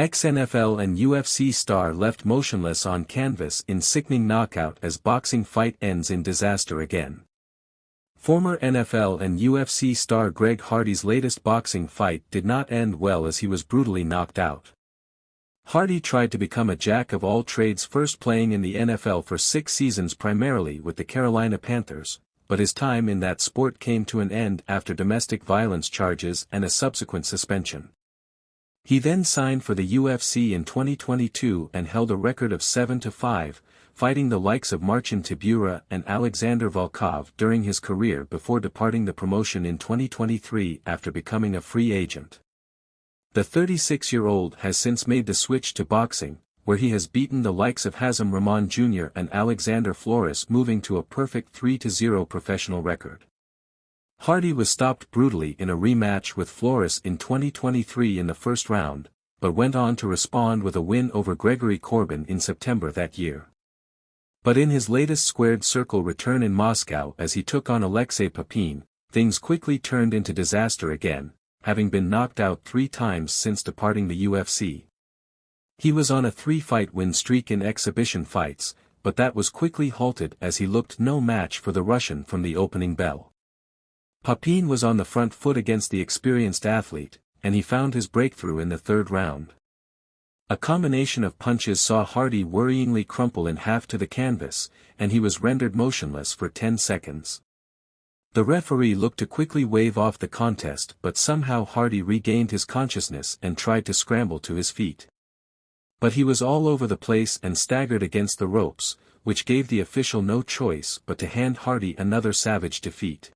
Ex-NFL and UFC star left motionless on canvas in sickening knockout as boxing fight ends in disaster again. Former NFL and UFC star Greg Hardy's latest boxing fight did not end well as he was brutally knocked out. Hardy tried to become a jack of all trades, first playing in the NFL for 6 seasons primarily with the Carolina Panthers, but his time in that sport came to an end after domestic violence charges and a subsequent suspension. He then signed for the UFC in 2022 and held a record of 7-5, fighting the likes of Marcin Tybura and Alexander Volkov during his career before departing the promotion in 2023 after becoming a free agent. The 36-year-old has since made the switch to boxing, where he has beaten the likes of Hazem Rahman Jr. and Alexander Flores, moving to a perfect 3-0 professional record. Hardy was stopped brutally in a rematch with Flores in 2023 in the first round, but went on to respond with a win over Gregory Corbin in September that year. But in his latest squared circle return in Moscow as he took on Alexei Popin, things quickly turned into disaster again, having been knocked out 3 times since departing the UFC. He was on a 3-fight win streak in exhibition fights, but that was quickly halted as he looked no match for the Russian from the opening bell. Popin was on the front foot against the experienced athlete, and he found his breakthrough in the 3rd round. A combination of punches saw Hardy worryingly crumple in half to the canvas, and he was rendered motionless for 10 seconds. The referee looked to quickly wave off the contest, but somehow Hardy regained his consciousness and tried to scramble to his feet. But he was all over the place and staggered against the ropes, which gave the official no choice but to hand Hardy another savage defeat.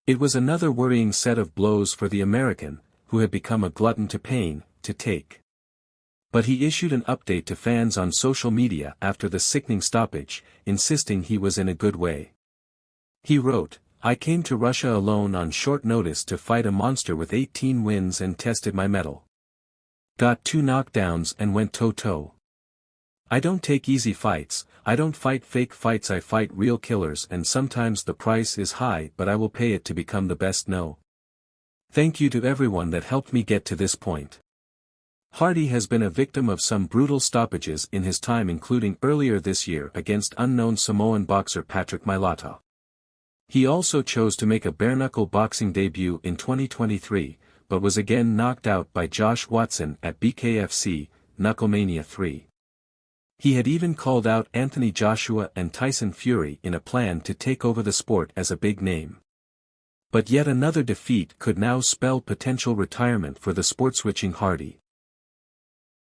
It was another worrying set of blows for the American, who had become a glutton to pain, to take. But he issued an update to fans on social media after the sickening stoppage, insisting he was in a good way. He wrote, "I came to Russia alone on short notice to fight a monster with 18 wins and tested my mettle. Got 2 knockdowns and went toe-toe. I don't take easy fights, I don't fight fake fights, I fight real killers, and sometimes the price is high, but I will pay it to become the best. No. Thank you to everyone that helped me get to this point." Hardy has been a victim of some brutal stoppages in his time, including earlier this year against unknown Samoan boxer Patrick Mailata. He also chose to make a bare-knuckle boxing debut in 2023, but was again knocked out by Josh Watson at BKFC, Knucklemania 3. He had even called out Anthony Joshua and Tyson Fury in a plan to take over the sport as a big name. But yet another defeat could now spell potential retirement for the sport-switching Hardy.